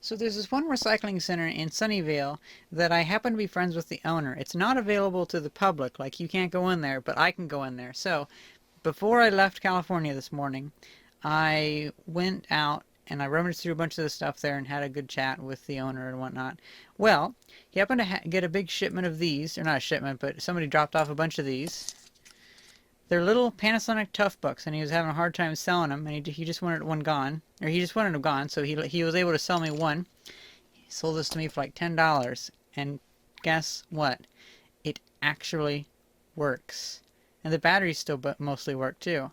So there's this one recycling center in Sunnyvale that I happen to be friends with the owner. It's not available to the public, like you can't go in there, but I can go in there. So before I left California this morning, I went out and I rummaged through a bunch of the stuff there and had a good chat with the owner and whatnot. Well, he happened to get a big shipment of these, or not a shipment, but somebody dropped off a bunch of these. They're little Panasonic ToughBooks, and he was having a hard time selling them, and he just wanted one gone, or he just wanted them gone, so he was able to sell me one. He sold this to me for like $10, and guess what? It actually works. And the batteries still mostly work too.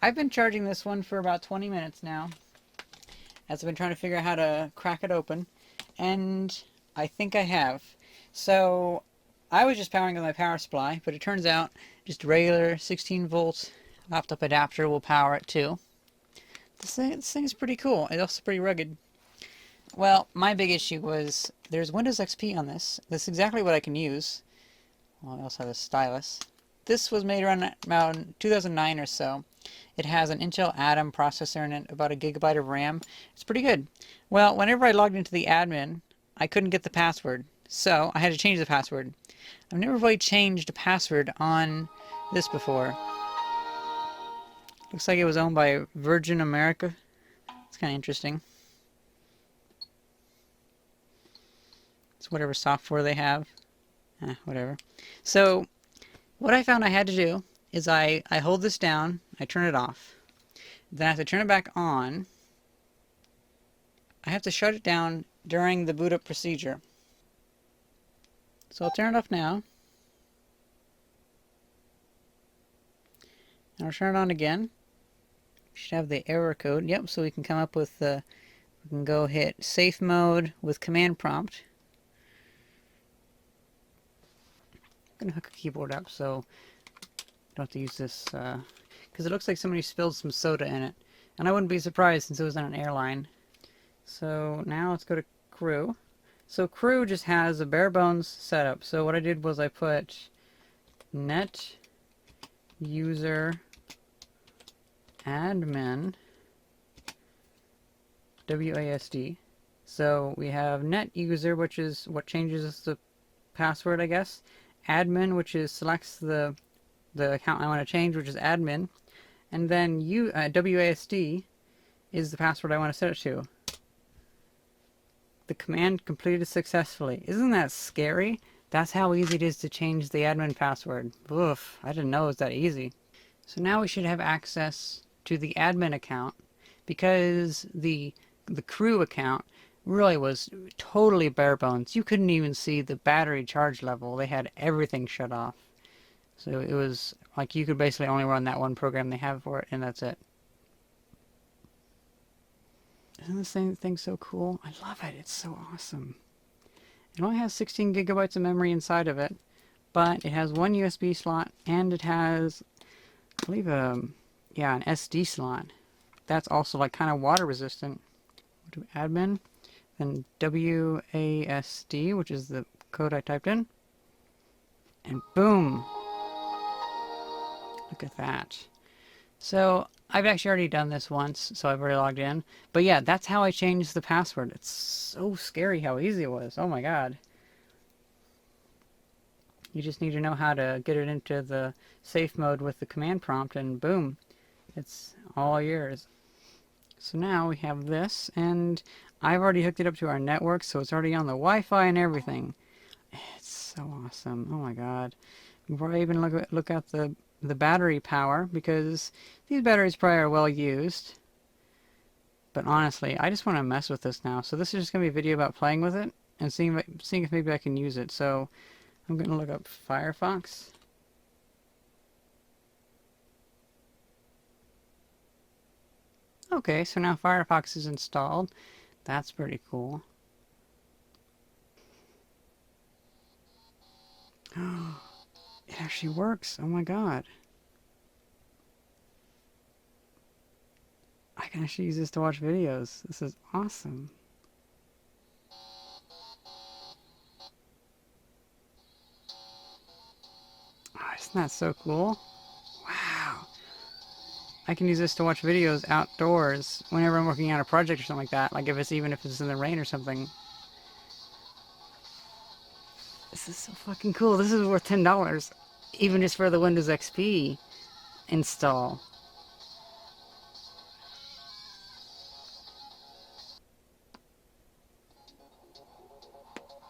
I've been charging this one for about 20 minutes now, as I've been trying to figure out how to crack it open, and I think I have. So I was just powering with my power supply, but it turns out just a regular 16 volt laptop adapter will power it too. This thing is pretty cool. It's also pretty rugged. Well, my big issue was there's Windows XP on this. That's exactly what I can use. Well, I also have a stylus. This was made around about 2009 or so. It has an Intel Atom processor in it, about a gigabyte of RAM. It's pretty good. Well, whenever I logged into the admin, I couldn't get the password, so I had to change the password. I've never really changed a password on this before. Looks like it was owned by Virgin America. It's kind of interesting. It's whatever software they have. Whatever. So what I found I had to do is I hold this down, I turn it off. Then I have to turn it back on. I have to shut it down during the boot up procedure. So I'll turn it off now. And I'll turn it on again. We should have the error code. Yep, so we can come up with we can go hit safe mode with command prompt. I'm gonna hook a keyboard up so I don't have to use this because it looks like somebody spilled some soda in it, and I wouldn't be surprised since it was on an airline. So now let's go to crew. So crew just has a bare bones setup. So what I did was I put net user admin WASD. So we have net user, which is what changes the password, I guess. Admin, which is selects the account I want to change, which is admin. And then WASD is the password I want to set it to. The command completed successfully. Isn't that scary? That's how easy it is to change the admin password. Oof, I didn't know it was that easy. So now we should have access to the admin account, because the crew account really was totally bare bones. You couldn't even see the battery charge level. They had everything shut off. So it was like you could basically only run that one program they have for it, and that's it. Isn't this thing so cool? I love it. It's so awesome. It only has 16 gigabytes of memory inside of it, but it has one USB slot, and it has, I believe, yeah, an SD slot. That's also like kind of water resistant. Go to admin, then WASD, which is the code I typed in, and boom! Look at that. So I've actually already done this once, so I've already logged in. But yeah, that's how I changed the password. It's so scary how easy it was. Oh my god. You just need to know how to get it into the safe mode with the command prompt, and boom, it's all yours. So now we have this, and I've already hooked it up to our network, so it's already on the Wi-Fi and everything. It's so awesome. Oh my god. Before I even look at the battery power, because these batteries probably are well used. But honestly, I just want to mess with this now. So this is just going to be a video about playing with it and seeing if maybe I can use it. So I'm going to look up Firefox. Okay, so now Firefox is installed. That's pretty cool. It actually works. Oh my god. I can actually use this to watch videos. This is awesome. Oh, isn't that so cool? Wow. I can use this to watch videos outdoors whenever I'm working on a project or something like that. Like even if it's in the rain or something. This is so fucking cool. This is worth $10, even just for the Windows XP install.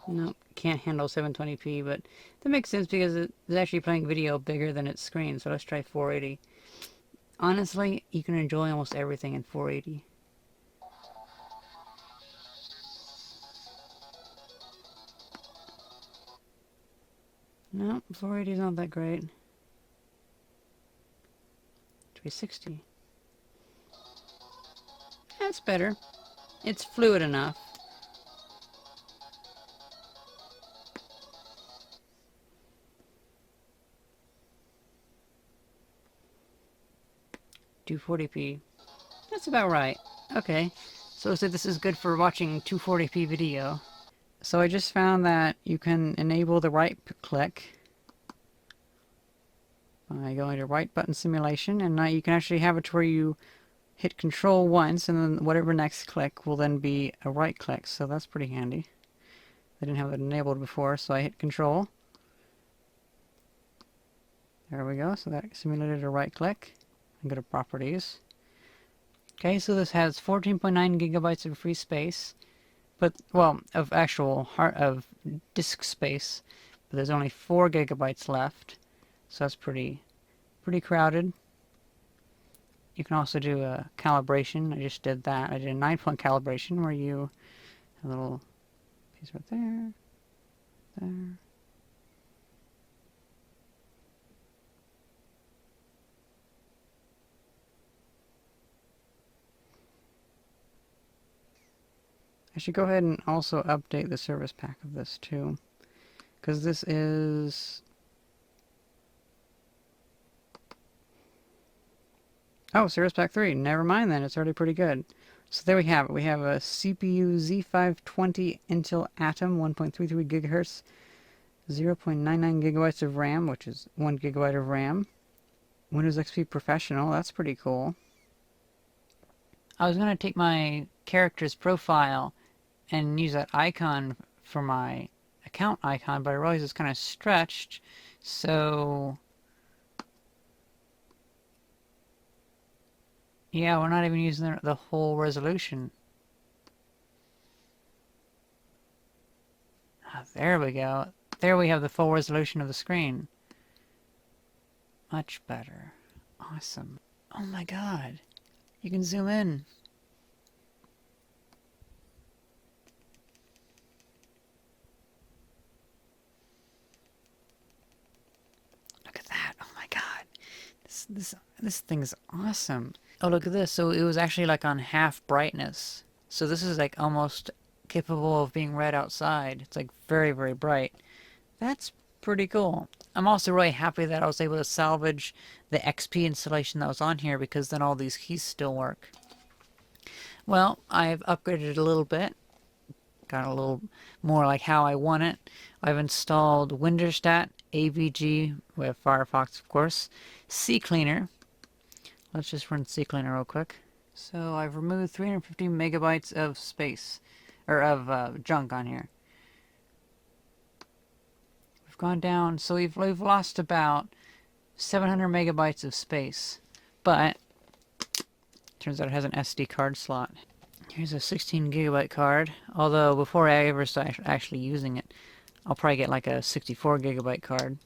Nope, can't handle 720p, but that makes sense because it's actually playing video bigger than its screen. So let's try 480. Honestly, you can enjoy almost everything in 480. Nope, 480 is not that great. 360. That's better. It's fluid enough. Do 240p. That's about right. Okay, so this is good for watching 240p video. So I just found that you can enable the right click by going to right button simulation, and now you can actually have it to where you hit control once and then whatever next click will then be a right click, so that's pretty handy. I didn't have that enabled before, so I hit control. There we go, so that simulated a right click. And go to properties. Okay, so this has 14.9 gigabytes of free space, but, well, of actual disk space, but there's only 4 gigabytes left, so that's pretty crowded. You can also do a calibration. I just did that. I did a 9-point calibration where you have a little piece right there, there. I should go ahead and also update the service pack of this too, because this is... Oh, Service Pack 3. Never mind then. It's already pretty good. So there we have it. We have a CPU Z520 Intel Atom 1.33 gigahertz, 0.99 gigabytes of RAM, which is 1 gigabyte of RAM. Windows XP Professional. That's pretty cool. I was going to take my character's profile and use that icon for my account icon, but I realized it's kind of stretched, so... Yeah, we're not even using the whole resolution. Ah, there we go. There we have the full resolution of the screen. Much better. Awesome. Oh my god. You can zoom in. Look at that. Oh my god. This thing's awesome. Oh, look at this. So it was actually like on half brightness. So this is like almost capable of being read outside. It's like very, very bright. That's pretty cool. I'm also really happy that I was able to salvage the XP installation that was on here, because then all these keys still work. Well, I've upgraded it a little bit. Got a little more like how I want it. I've installed Winterstat, AVG, with Firefox of course, CCleaner. Let's just run CCleaner real quick. So I've removed 350 megabytes of space, or of junk on here. We've gone down, so we've lost about 700 megabytes of space, but turns out it has an SD card slot. Here's a 16 gigabyte card, although before I ever start actually using it, I'll probably get like a 64 gigabyte card.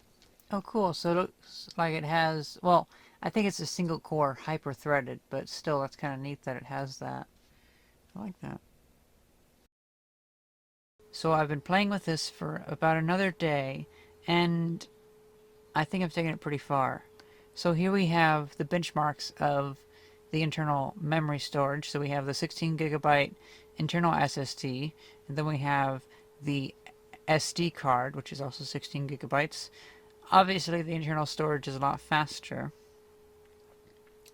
Oh cool, so it looks like it has, well, I think it's a single core hyper-threaded, but still that's kind of neat that it has that. I like that. So I've been playing with this for about another day, and I think I've taken it pretty far. So here we have the benchmarks of the internal memory storage. So we have the 16 gigabyte internal SSD, and then we have the SD card, which is also 16 gigabytes. Obviously the internal storage is a lot faster,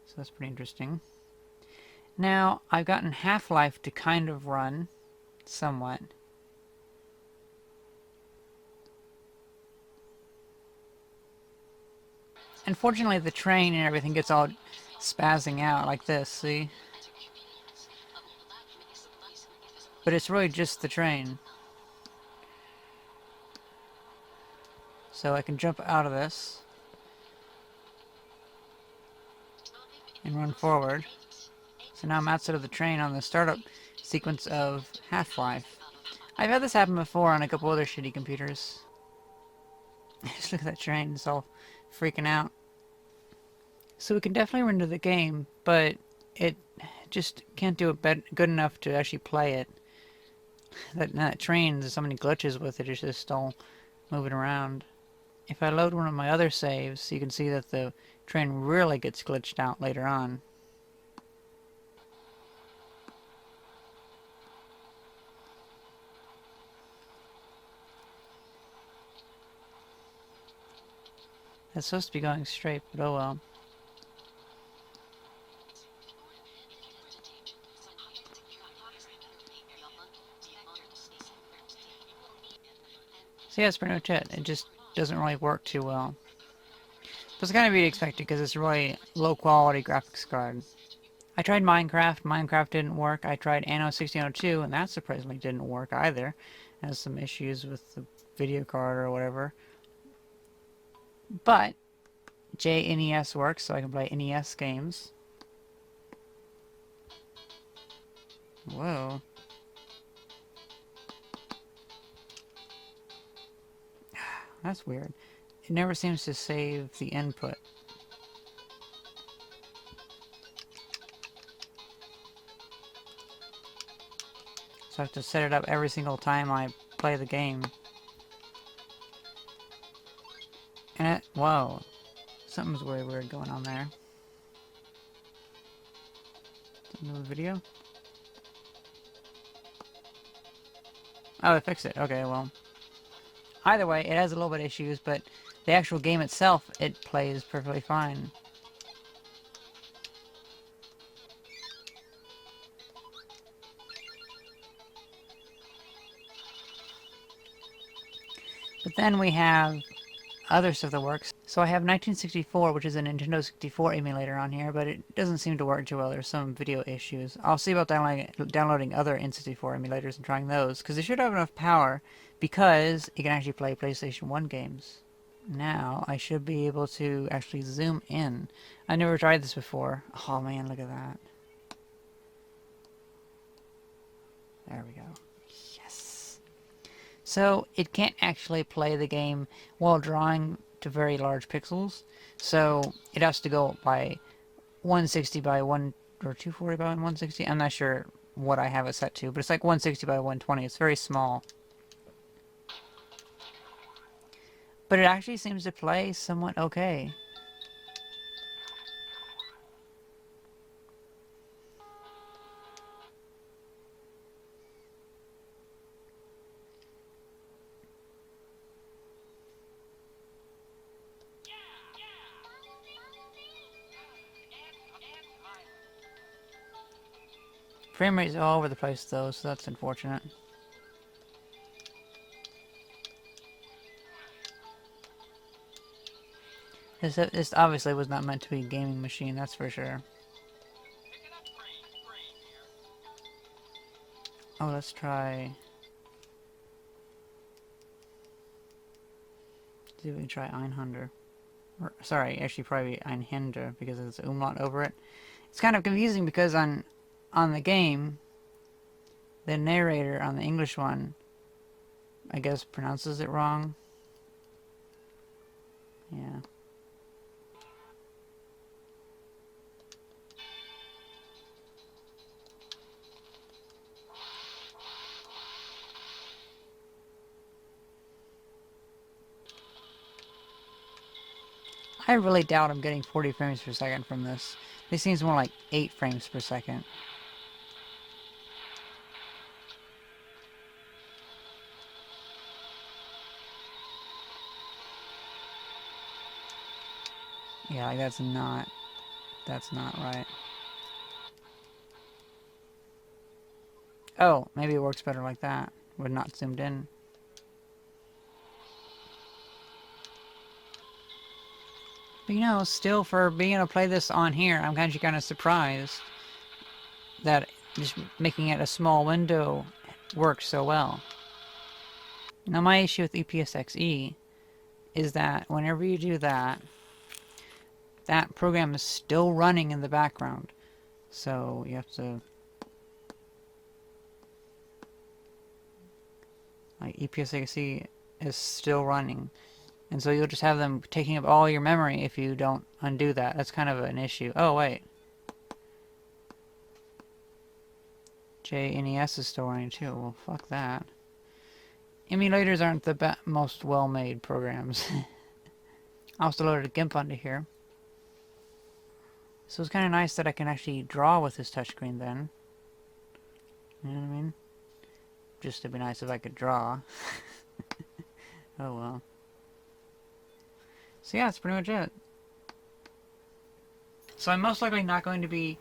so that's pretty interesting. Now I've gotten Half-Life to kind of run somewhat. Unfortunately the train and everything gets all spazzing out like this, see? But it's really just the train. So I can jump out of this and run forward. So now I'm outside of the train on the startup sequence of Half-Life. I've had this happen before on a couple other shitty computers. Just look at that train, it's all freaking out. So we can definitely render the game, but it just can't do it good enough to actually play it. That train, there's so many glitches with it, it's just all moving around. If I load one of my other saves, you can see that the train really gets glitched out later on. It's supposed to be going straight, but oh well. So yeah, that's pretty much it. It just doesn't really work too well. But it's kind of to be expected because it's a really low quality graphics card. I tried Minecraft. Minecraft didn't work. I tried Anno 1602, and that surprisingly didn't work either. It has some issues with the video card or whatever. But JNES works, so I can play NES games. Whoa. That's weird. It never seems to save the input. So I have to set it up every single time I play the game. And it, whoa. Something's very weird going on there. Another video? Oh, they fixed it. Okay, well. Either way, it has a little bit of issues, but the actual game itself, it plays perfectly fine. But then we have other stuff that works. So I have 1964, which is a Nintendo 64 emulator on here, but it doesn't seem to work too well. There's some video issues. I'll see about downloading other N64 emulators and trying those, because they should have enough power, because it can actually play PlayStation 1 games. Now, I should be able to actually zoom in. I never tried this before. Oh man, look at that. There we go. Yes. So, it can't actually play the game while drawing to very large pixels. So, it has to go by 160 by 1, or 240 by 160. I'm not sure what I have it set to, but it's like 160 by 120. It's very small. But it actually seems to play somewhat okay. Frame rate's all over the place though, so that's unfortunate. This obviously was not meant to be a gaming machine, that's for sure. Oh, let's try... see if we can try Einhunder. Or, sorry, actually probably Einhinder, because there's an umlaut over it. It's kind of confusing because on the game, the narrator on the English one, I guess, pronounces it wrong. Yeah. I really doubt I'm getting 40 frames per second from this. This seems more like 8 frames per second. Yeah, like that's not right. Oh, maybe it works better like that. We're not zoomed in. But you know, still for being able to play this on here, I'm actually kind of surprised that just making it a small window works so well. Now my issue with EPSXE is that whenever you do that, that program is still running in the background. So you have to, like, EPSXE is still running. And so you'll just have them taking up all your memory if you don't undo that. That's kind of an issue. Oh, wait. JNES is still running too. Well, fuck that. Emulators aren't the most well-made programs. I also loaded a GIMP onto here. So it's kind of nice that I can actually draw with this touchscreen then. You know what I mean? Just it'd be nice if I could draw. Oh well. So yeah, that's pretty much it. So I'm most likely not going to be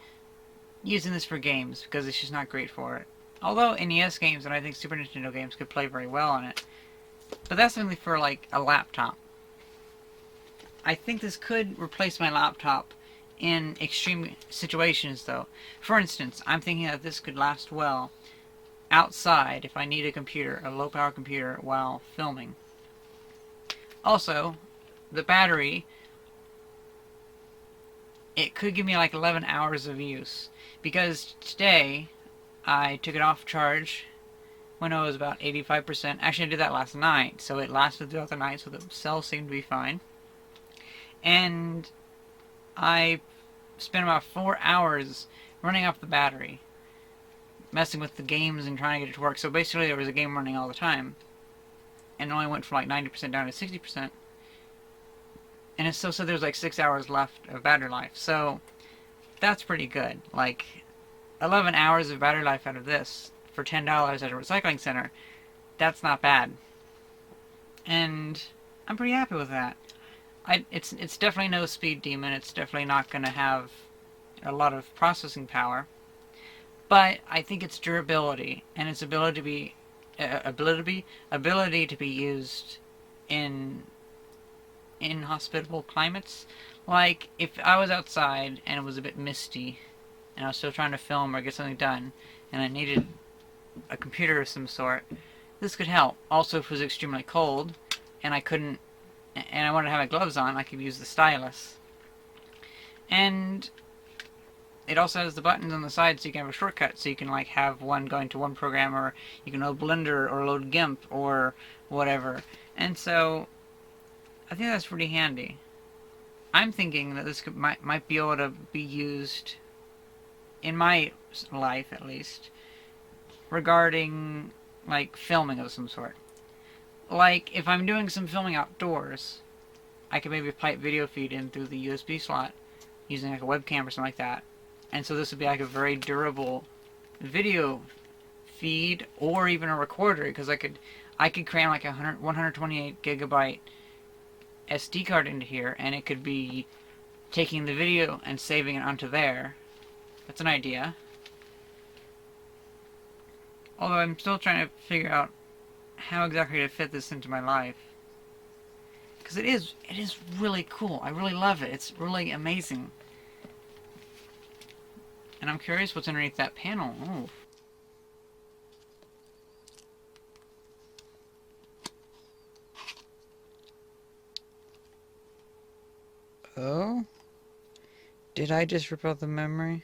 using this for games, because it's just not great for it. Although NES games and I think Super Nintendo games could play very well on it. But that's only for, like, a laptop. I think this could replace my laptop in extreme situations, though. For instance, I'm thinking that this could last well outside if I need a computer, a low-power computer, while filming. Also, the battery, it could give me like 11 hours of use. Because today, I took it off charge when it was about 85%. Actually, I did that last night, so it lasted throughout the night, so the cells seemed to be fine. And I spent about 4 hours running off the battery, messing with the games and trying to get it to work. So basically, there was a game running all the time, and it only went from like 90% down to 60%. And it still said there's like 6 hours left of battery life. So that's pretty good. Like, 11 hours of battery life out of this for $10 at a recycling center, that's not bad. And I'm pretty happy with that. It's definitely no speed demon. It's definitely not going to have a lot of processing power. But I think its durability and its ability to be used in inhospitable climates. Like, if I was outside and it was a bit misty and I was still trying to film or get something done and I needed a computer of some sort, this could help. Also, if it was extremely cold and I wanted to have my gloves on, I could use the stylus. And it also has the buttons on the side so you can have a shortcut, so you can like have one going to one program, or you can load Blender or load GIMP or whatever. And so I think that's pretty handy. I'm thinking that this might be able to be used in my life, at least, regarding like filming of some sort. Like, if I'm doing some filming outdoors, I could maybe pipe video feed in through the USB slot using like a webcam or something like that. And so this would be like a very durable video feed, or even a recorder, because I could cram like a 128 gigabyte SD card into here, and it could be taking the video and saving it onto there. That's an idea. Although I'm still trying to figure out how exactly to fit this into my life. Because it is really cool. I really love it. It's really amazing. And I'm curious what's underneath that panel. Oh. Oh? Did I just rip out the memory?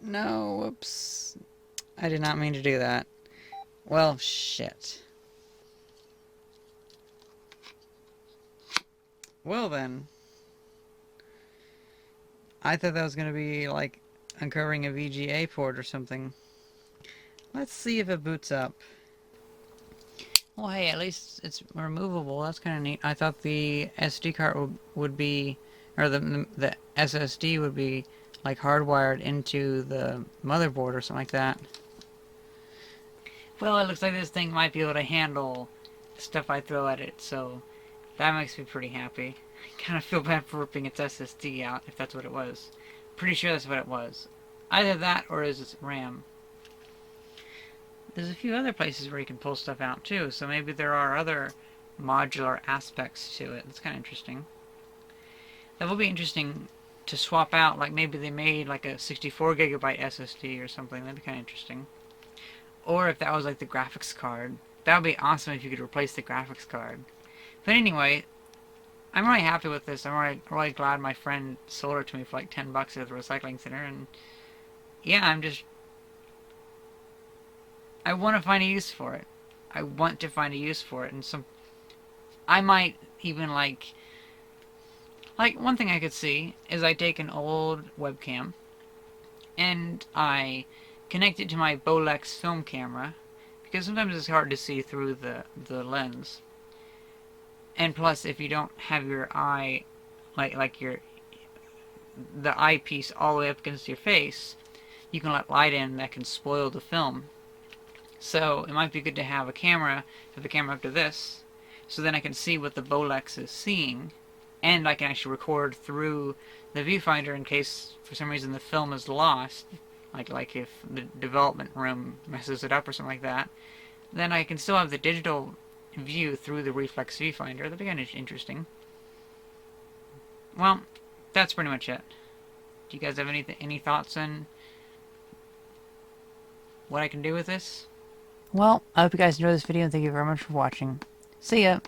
No, whoops. I did not mean to do that. Well, shit. Well then. I thought that was going to be like uncovering a VGA port or something. Let's see if it boots up. Well, hey, at least it's removable. That's kind of neat. I thought the SD card would be, or the SSD would be like hardwired into the motherboard or something like that. Well, it looks like this thing might be able to handle stuff I throw at it, so that makes me pretty happy. I kind of feel bad for ripping its SSD out, if that's what it was. Pretty sure that's what it was. Either that, or is it RAM? There's a few other places where you can pull stuff out, too, so maybe there are other modular aspects to it. That's kind of interesting. That would be interesting to swap out. Like maybe they made like a 64 gigabyte SSD or something. That'd be kind of interesting. Or if that was like the graphics card. That would be awesome if you could replace the graphics card. But anyway, I'm really happy with this. I'm really glad my friend sold it to me for like 10 bucks at the recycling center. And yeah, I want to find a use for it. I want to find a use for it. And I might even one thing I could see is I take an old webcam and I connect it to my Bolex film camera, because sometimes it's hard to see through the lens. And plus, if you don't have your eye, the eyepiece all the way up against your face, you can let light in that can spoil the film. So it might be good to have the camera up to this, so then I can see what the Bolex is seeing, and I can actually record through the viewfinder in case for some reason the film is lost, like if the development room messes it up or something like that. Then I can still have the digital view through the reflex viewfinder. That'd be kind of interesting. Well, that's pretty much it. Do you guys have any thoughts on what I can do with this? Well, I hope you guys enjoyed this video, and thank you very much for watching. See ya!